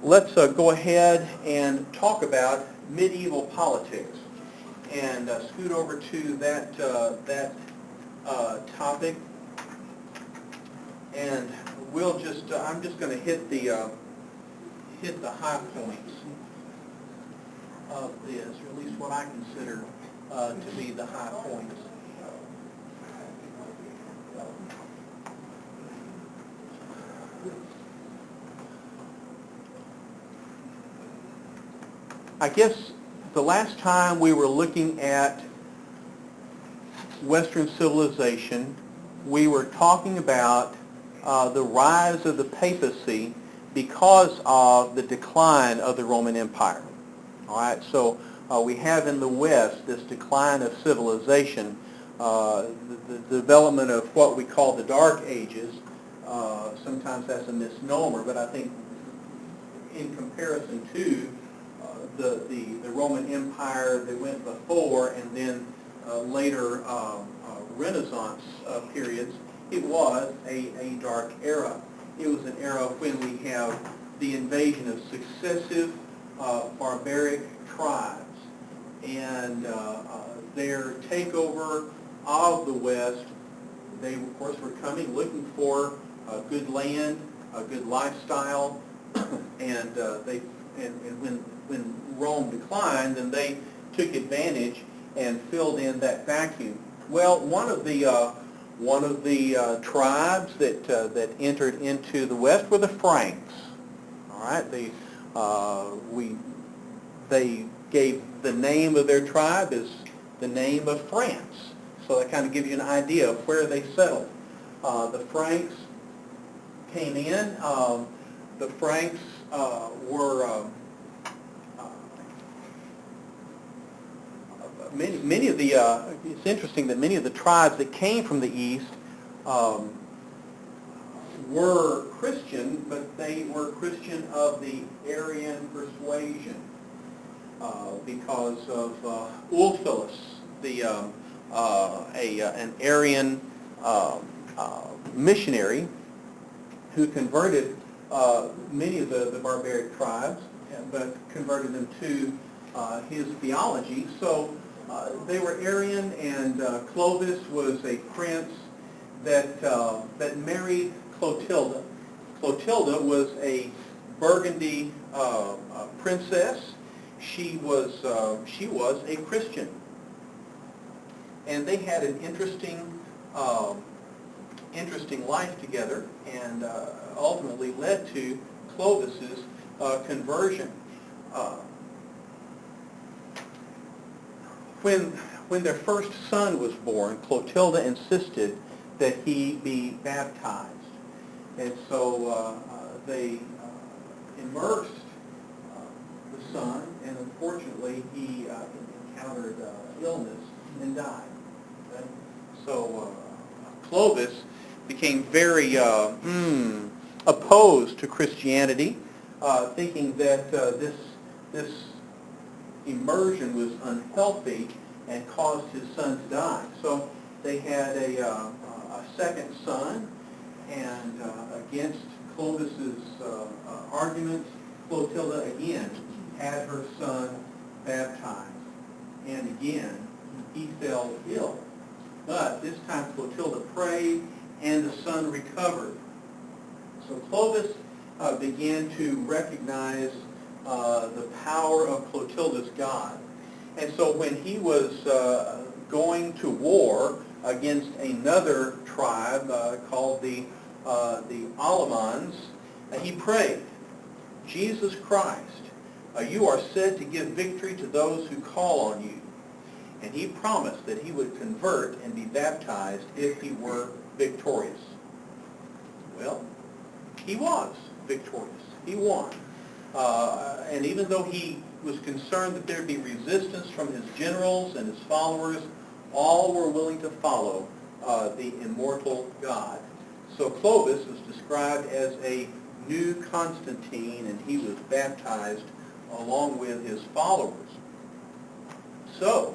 let's go ahead and talk about medieval politics and scoot over to that topic. And we'll just I'm just going to hit the high points of this, or at least what I consider to be the high points. I guess the last time we were looking at Western civilization, we were talking about the rise of the papacy because of the decline of the Roman Empire. All right, so we have in the West this decline of civilization, the development of what we call the Dark Ages. Sometimes that's a misnomer, but I think in comparison to the Roman Empire that went before and then later Renaissance periods, it was a dark era. It was an era when we have the invasion of successive barbaric tribes and their takeover of the West. They, of course, were coming looking for good land, a good lifestyle, and when Rome declined, then they took advantage and filled in that vacuum. Well, one of the tribes that entered into the West were the Franks. All right, they gave the name of their tribe as the name of France. So that kind of gives you an idea of where they settled. The Franks came in. The Franks were many of the. It's interesting that many of the tribes that came from the east were Christian, but they were Christian of the Arian persuasion because of Ulfilas, an Arian missionary who converted many of the barbaric tribes, but converted them to his theology. So they were Arian, and Clovis was a prince that married Clotilda. Clotilda was a Burgundy princess. She was a Christian, and they had an interesting life together, and ultimately led to Clovis's conversion. When their first son was born, Clotilda insisted that he be baptized. And so they immersed the son, and unfortunately he encountered illness and died. Okay? So Clovis became very opposed to Christianity, thinking that this immersion was unhealthy and caused his son to die. So they had a second son, and against Clovis's arguments, Clotilda again had her son baptized. And again, he fell ill. But this time Clotilda prayed, and the son recovered. So Clovis began to recognize the power of Clotilda's God. And so when he was going to war against another tribe called the Alamans, he prayed, "Jesus Christ, you are said to give victory to those who call on you." And he promised that he would convert and be baptized if he were victorious. Well, he was victorious. He won. And even though he was concerned that there would be resistance from his generals and his followers, all were willing to follow the immortal God. So Clovis was described as a new Constantine, and he was baptized along with his followers. So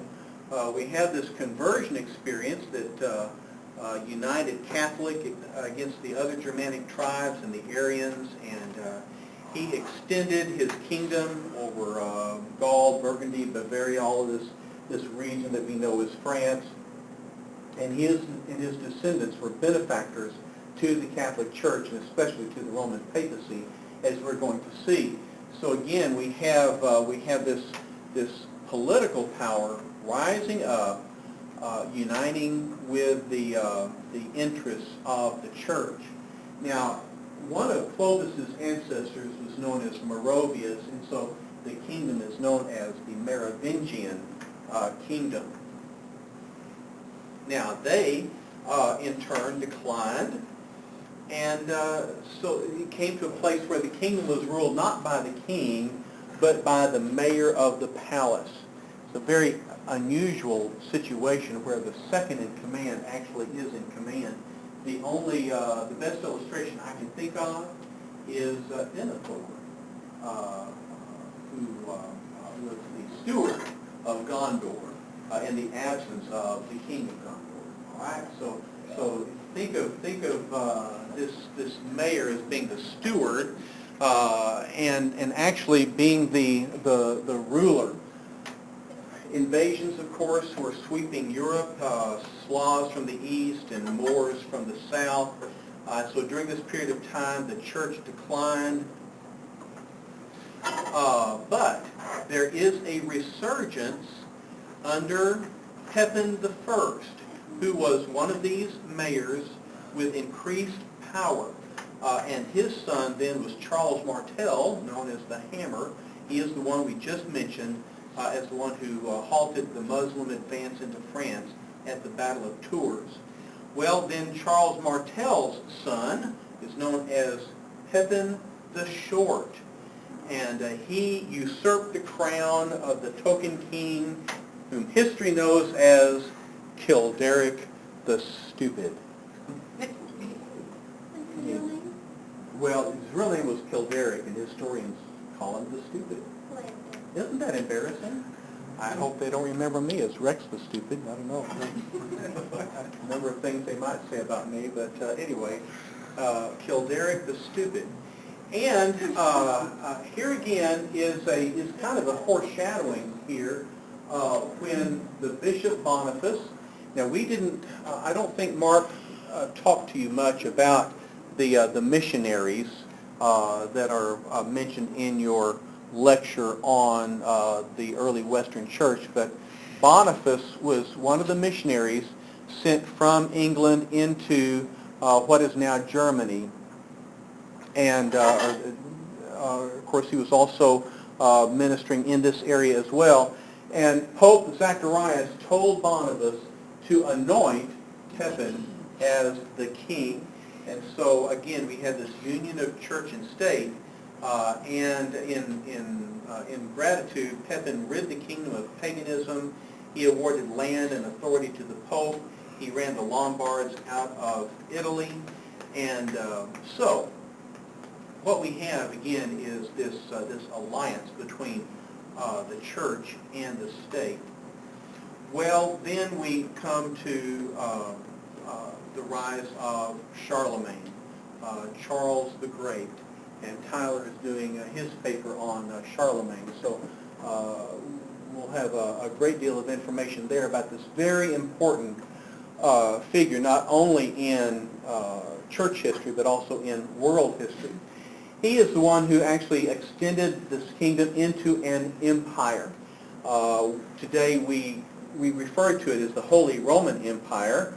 we have this conversion experience that united Catholic against the other Germanic tribes and the Arians, He extended his kingdom over Gaul, Burgundy, Bavaria, all of this region that we know as France. And his descendants were benefactors to the Catholic Church, and especially to the Roman papacy, as we're going to see. So again, we have this political power rising up, uniting with the interests of the church. Now, one of Clovis's ancestors was known as Merovius, and so the kingdom is known as the Merovingian kingdom. Now, they, in turn, declined, and so it came to a place where the kingdom was ruled not by the king, but by the mayor of the palace. It's a very unusual situation where the second in command actually is in command. The best illustration I can think of is Denethor, who was the steward of Gondor in the absence of the king of Gondor. All right, so think of this mayor as being the steward and actually being the ruler. Invasions, of course, were sweeping Europe, Slavs from the east and Moors from the south. So during this period of time, the church declined. But there is a resurgence under Pepin I, who was one of these mayors with increased power. And his son then was Charles Martel, known as the Hammer. He is the one we just mentioned as the one who halted the Muslim advance into France at the Battle of Tours. Well, then Charles Martel's son is known as Pepin the Short, and he usurped the crown of the token king, whom history knows as Kilderic the Stupid. Well, his real name was Kilderic, and historians call him the Stupid. Isn't that embarrassing? I hope they don't remember me as Rex the Stupid. I don't know. A number of things they might say about me, but anyway, Kilderic the Stupid. And here again is kind of a foreshadowing here when the Bishop Boniface. Now we didn't. I don't think Mark talked to you much about the missionaries that are mentioned in your lecture on the early Western Church, but Boniface was one of the missionaries sent from England into what is now Germany, and of course he was also ministering in this area as well. And Pope Zacharias told Boniface to anoint Pepin as the king, and so again we had this union of church and state. And in gratitude, Pepin rid the kingdom of paganism. He awarded land and authority to the Pope. He ran the Lombards out of Italy. And so what we have, again, is this alliance between the church and the state. Well, then we come to the rise of Charlemagne, Charles the Great. And Tyler is doing his paper on Charlemagne. So we'll have a great deal of information there about this very important figure, not only in church history, but also in world history. He is the one who actually extended this kingdom into an empire. Today we refer to it as the Holy Roman Empire.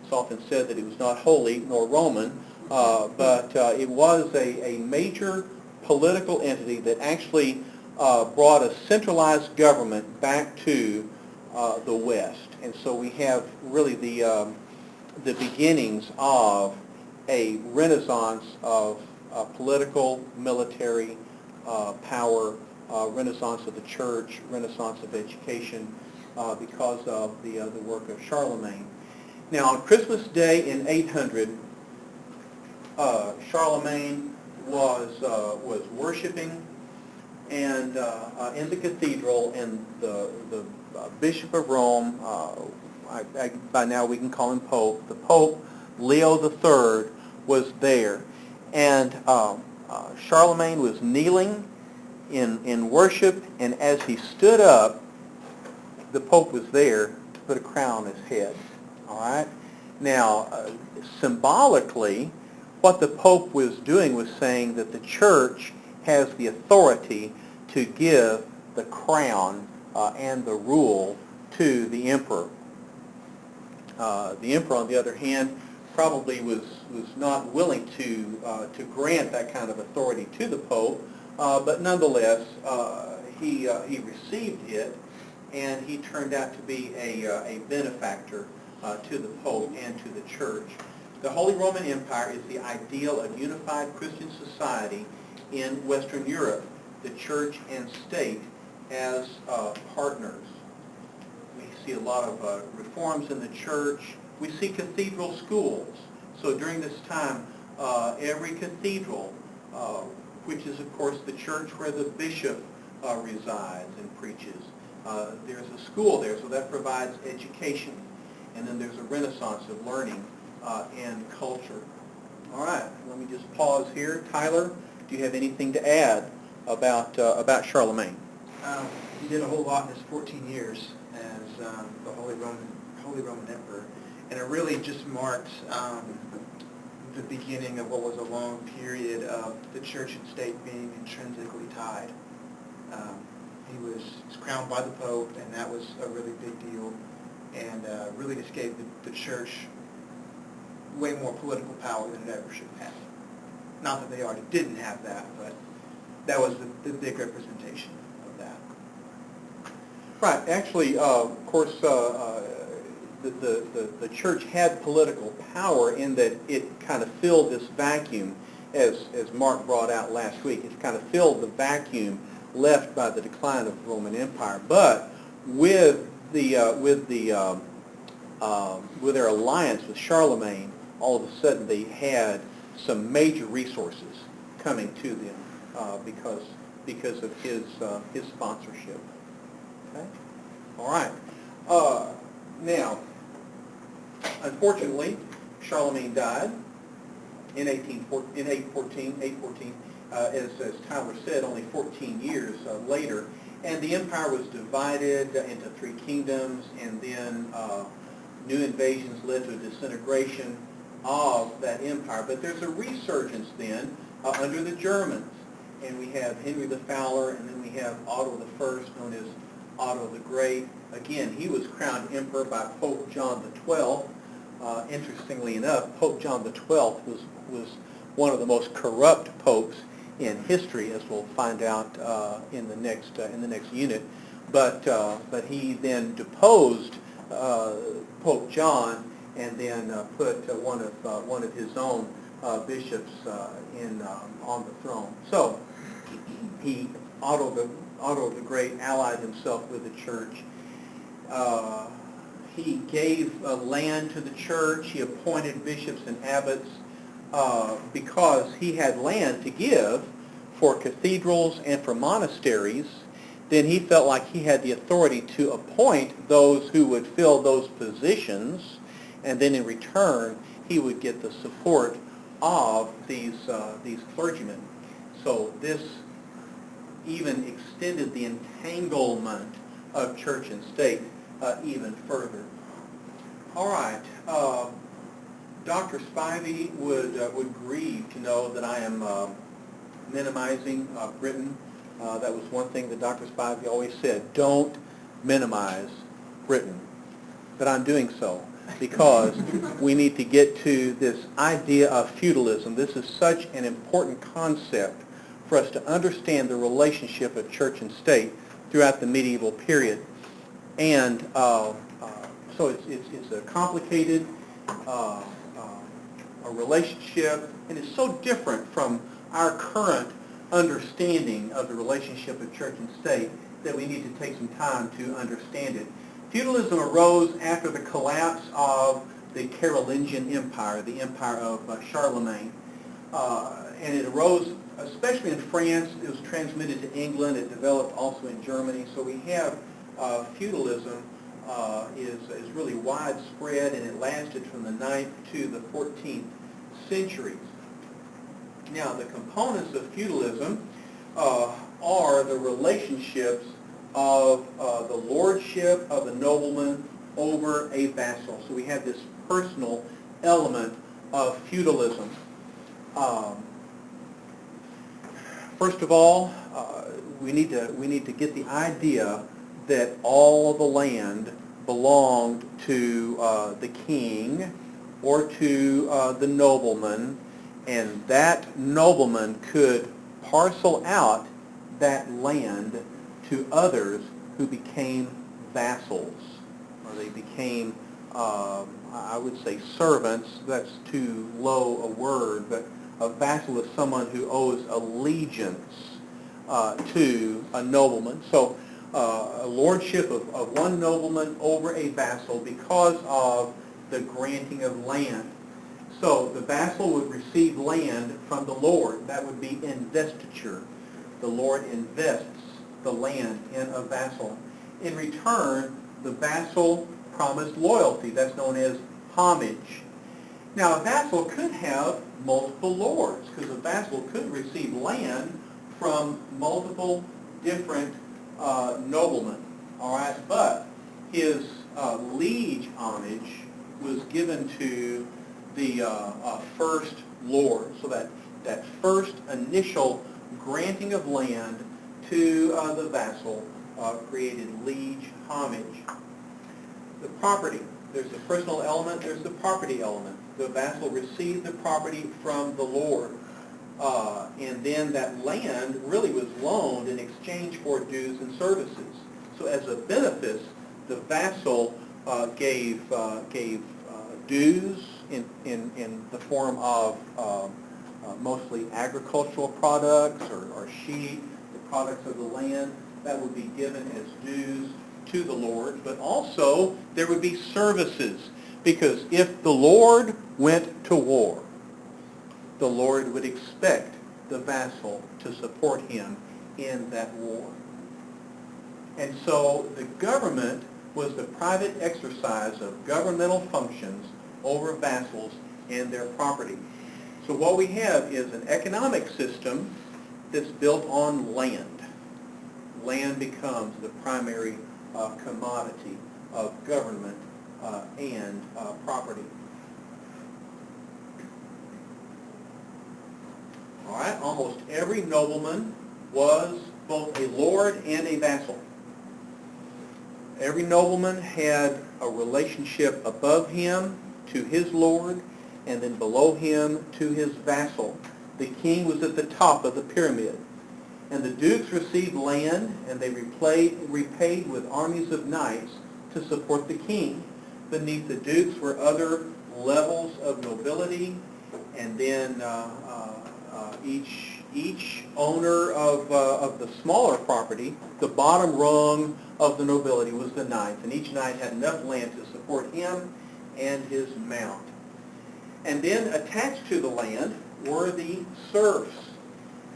It's often said that it was not holy nor Roman, but it was a major political entity that actually brought a centralized government back to the West. And so we have really the beginnings of a renaissance of political, military power, renaissance of the church, renaissance of education, because of the work of Charlemagne. Now, on Christmas Day in 800, Charlemagne was worshiping and in the cathedral, and the Bishop of Rome, by now we can call him Pope, the Pope, Leo III, was there. And Charlemagne was kneeling in worship, and as he stood up, the Pope was there to put a crown on his head. All right? Now, symbolically, what the Pope was doing was saying that the church has the authority to give the crown and the rule to the emperor. The emperor, on the other hand, probably was not willing to grant that kind of authority to the Pope, but nonetheless, he received it, and he turned out to be a benefactor to the Pope and to the Church. The Holy Roman Empire is the ideal of unified Christian society in Western Europe, the Church and State as partners. We see a lot of reforms in the Church. We see cathedral schools. So during this time, every cathedral, which is of course the church where the bishop resides and preaches, there's a school there, so that provides education. And then there's a renaissance of learning and culture. All right, let me just pause here. Tyler, do you have anything to add about Charlemagne? He did a whole lot in his 14 years as the Holy Roman Emperor, and it really just marked the beginning of what was a long period of the church and state being intrinsically tied. He was crowned by the Pope, and that was a really big deal, and really just gave the church way more political power than it ever should have. Not that they already didn't have that, but that was the big representation of that. Right. Actually, of course, the church had political power in that it kind of filled this vacuum, as Mark brought out last week. It kind of filled the vacuum left by the decline of the Roman Empire. But with their alliance with Charlemagne, all of a sudden they had some major resources coming to them because of his sponsorship. Okay. All right. Now, unfortunately, Charlemagne died in 814, as Tyler said, only 14 years later, and the empire was divided into three kingdoms, and then new invasions led to a disintegration of that empire. But there's a resurgence then under the Germans, and we have Henry the Fowler, and then we have Otto the First, known as Otto the Great. Again, he was crowned emperor by Pope John the 12th. Interestingly enough, Pope John the 12th was one of the most corrupt popes in history, as we'll find out in the next unit. But he then deposed Pope John, and then put one of his own bishops on the throne. So Otto the Great allied himself with the church. He gave land to the church. He appointed bishops and abbots because he had land to give for cathedrals and for monasteries. Then he felt like he had the authority to appoint those who would fill those positions, and then in return he would get the support of these clergymen. So this even extended the entanglement of church and state even further. All right, Dr. Spivey would grieve to know that I am minimizing Britain. That was one thing that Dr. Spivey always said: don't minimize Britain. But I'm doing so because we need to get to this idea of feudalism. This is such an important concept for us to understand the relationship of church and state throughout the medieval period. And so it's a complicated a relationship, and it's so different from our current understanding of the relationship of church and state that we need to take some time to understand it. Feudalism arose after the collapse of the Carolingian Empire, the empire of Charlemagne. And it arose especially in France. It was transmitted to England. It developed also in Germany. So we have feudalism is really widespread, and it lasted from the 9th to the 14th centuries. Now, the components of feudalism are the relationships of the lordship of the nobleman over a vassal. So we have this personal element of feudalism. First of all, we need to get the idea that all of the land belonged to the king or to the nobleman, and that nobleman could parcel out that land to others who became vassals, or they became, I would say, servants. That's too low a word, but a vassal is someone who owes allegiance to a nobleman. So a lordship of one nobleman over a vassal because of the granting of land. So the vassal would receive land from the lord. That would be investiture. The lord invests the land in a vassal. In return, the vassal promised loyalty. That's known as homage. Now, a vassal could have multiple lords, because a vassal could receive land from multiple different noblemen. All right, but his liege homage was given to the first lord. So that first initial granting of land to the vassal created liege homage. The property. There's the personal element, there's the property element. The vassal received the property from the lord. And then that land really was loaned in exchange for dues and services. So as a benefice, the vassal gave dues in the form of mostly agricultural products or sheep, the products of the land. That would be given as dues to the lord, but also there would be services, because if the lord went to war, the lord would expect the vassal to support him in that war. And so the government was the private exercise of governmental functions over vassals and their property. So what we have is an economic system that's built on land. Land becomes the primary commodity of government and property. All right, almost every nobleman was both a lord and a vassal. Every nobleman had a relationship above him to his lord, and then below him to his vassal. The king was at the top of the pyramid. And the dukes received land, and they repaid with armies of knights to support the king. Beneath the dukes were other levels of nobility, and then each owner of the smaller property, the bottom rung of the nobility was the knight, and each knight had enough land to support him and his mount. And then attached to the land were the serfs.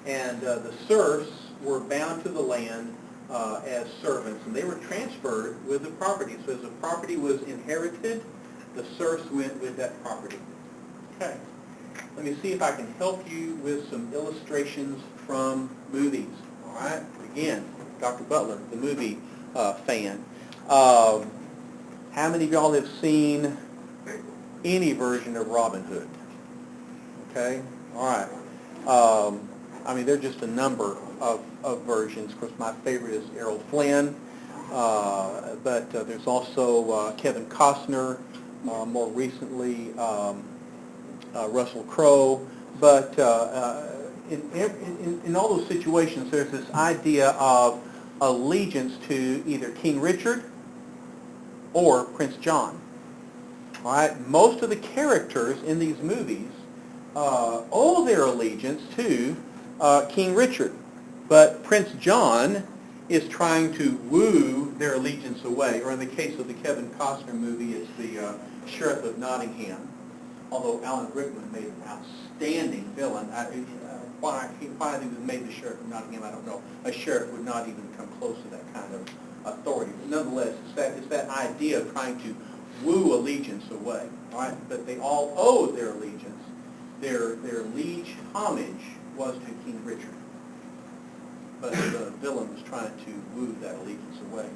And the serfs were bound to the land as servants, and they were transferred with the property. So as the property was inherited, the serfs went with that property. Okay. Let me see if I can help you with some illustrations from movies. All right. Again, Dr. Butler, the movie fan. How many of y'all have seen any version of Robin Hood? Okay. All right. I mean, there are just a number of versions. Of course, my favorite is Errol Flynn, but there's also Kevin Costner, more recently Russell Crowe. But in all those situations, there's this idea of allegiance to either King Richard or Prince John. All right, most of the characters in these movies owe their allegiance to King Richard, but Prince John is trying to woo their allegiance away, or in the case of the Kevin Costner movie, it's the Sheriff of Nottingham, although Alan Rickman made an outstanding villain. Why he was made the Sheriff of Nottingham, I don't know. A sheriff would not even come close to that kind of authority. But nonetheless, it's that idea of trying to woo allegiance away, all right? But they all owe their allegiance their liege homage was to King Richard. But the villain was trying to woo that allegiance away.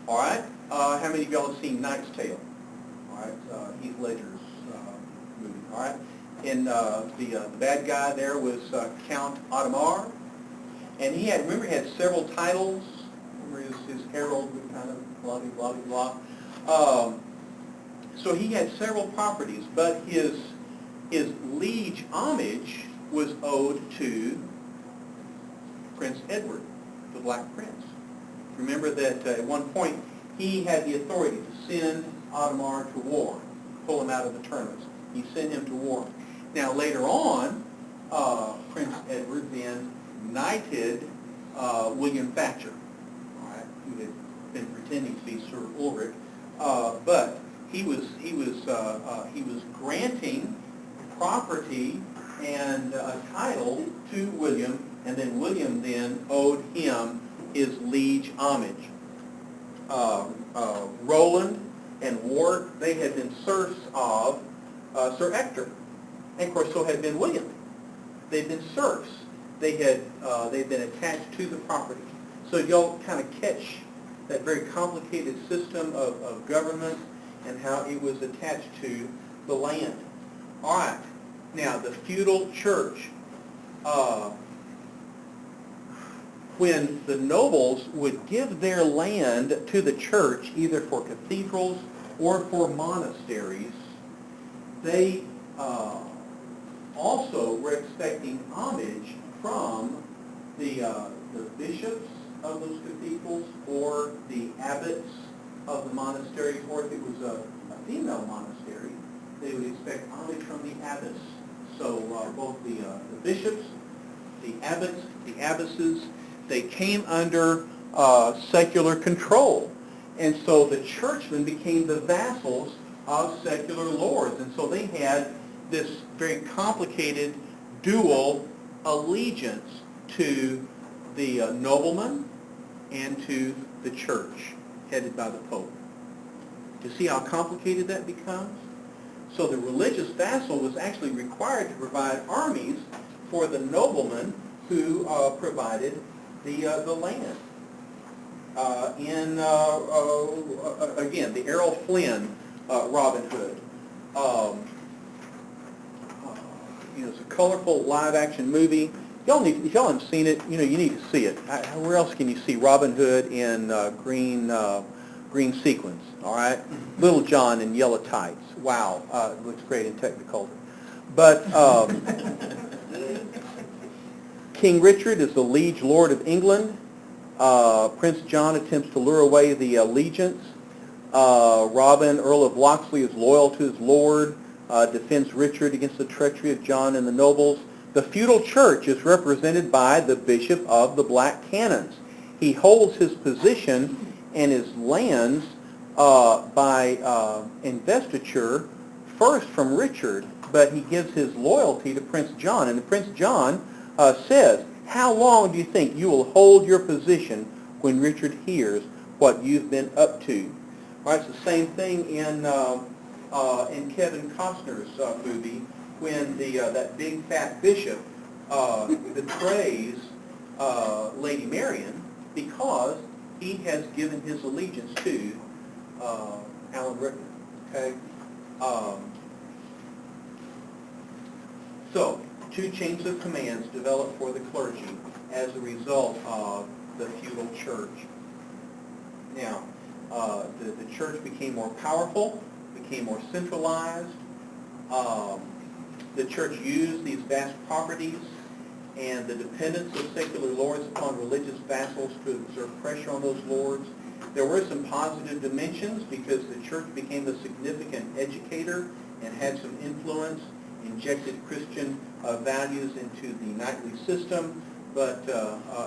All right. How many of y'all have seen Knight's Tale? All right. Heath Ledger's movie. All right. And the bad guy there was Count Ottomar, and he had several titles. Remember his herald kind of blah blah blah blah. So he had several properties, but his liege homage was owed to Prince Edward, the Black Prince. Remember that at one point he had the authority to send Ottomar to war, pull him out of the tournaments. He sent him to war. Now later on, Prince Edward then knighted William Thatcher, all right, who had been pretending to be Sir Ulrich, but he was granting property and a title to William, and then William then owed him his liege homage. Roland and Ward, they had been serfs of Sir Ector, and of course so had been William. They'd been serfs. They'd been attached to the property. So y'all kind of catch that very complicated system of government and how it was attached to the land. All right. Now, the feudal church. When the nobles would give their land to the church, either for cathedrals or for monasteries, they also were expecting homage from the bishops of those cathedrals or the abbots of the monasteries, or if it was a female monastery, they would expect homage from the abbess. So both the bishops, the abbots, the abbesses, they came under secular control. And so the churchmen became the vassals of secular lords. And so they had this very complicated dual allegiance to the nobleman and to the church headed by the Pope. Do you see how complicated that becomes? So the religious vassal was actually required to provide armies for the nobleman who provided the land. Again, the Errol Flynn Robin Hood. It's a colorful live-action movie. If y'all haven't seen it, you need to see it. Where else can you see Robin Hood in green sequins? All right, Little John in yellow tights. Wow, it looks great in Technicolor. But King Richard is the liege lord of England. Prince John attempts to lure away the allegiance. Robin, Earl of Locksley, is loyal to his lord, defends Richard against the treachery of John and the nobles. The feudal church is represented by the Bishop of the Black Canons. He holds his position and his lands by investiture first from Richard, but he gives his loyalty to Prince John. And Prince John says, "How long do you think you will hold your position when Richard hears what you've been up to?" All right, it's the same thing in Kevin Costner's movie when that big fat bishop betrays Lady Marian because he has given his allegiance to Alan Rickman. Okay. So, two chains of commands developed for the clergy as a result of the feudal church. Now, the church became more powerful, became more centralized. The church used these vast properties and the dependence of secular lords upon religious vassals to exert pressure on those lords. There were some positive dimensions because the church became a significant educator and had some influence, injected Christian values into the knightly system, but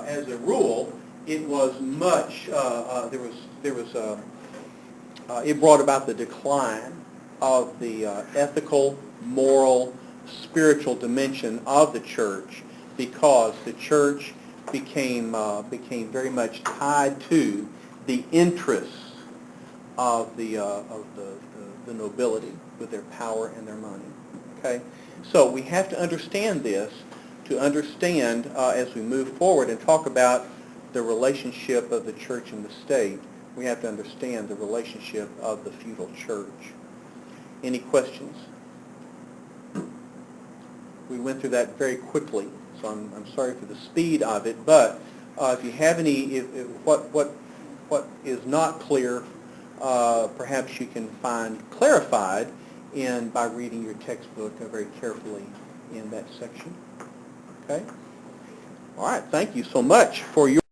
as a rule, it was much, it brought about the decline of the ethical, moral, spiritual dimension of the church because the church became very much tied to the interests of the nobility with their power and their money. Okay. So we have to understand this to understand as we move forward and talk about the relationship of the church and the state. We have to understand the relationship of the feudal church. Any questions? We went through that very quickly, so I'm sorry for the speed of it, but if you have any, what is not clear, perhaps you can find clarified by reading your textbook very carefully in that section. Okay? All right, thank you so much for your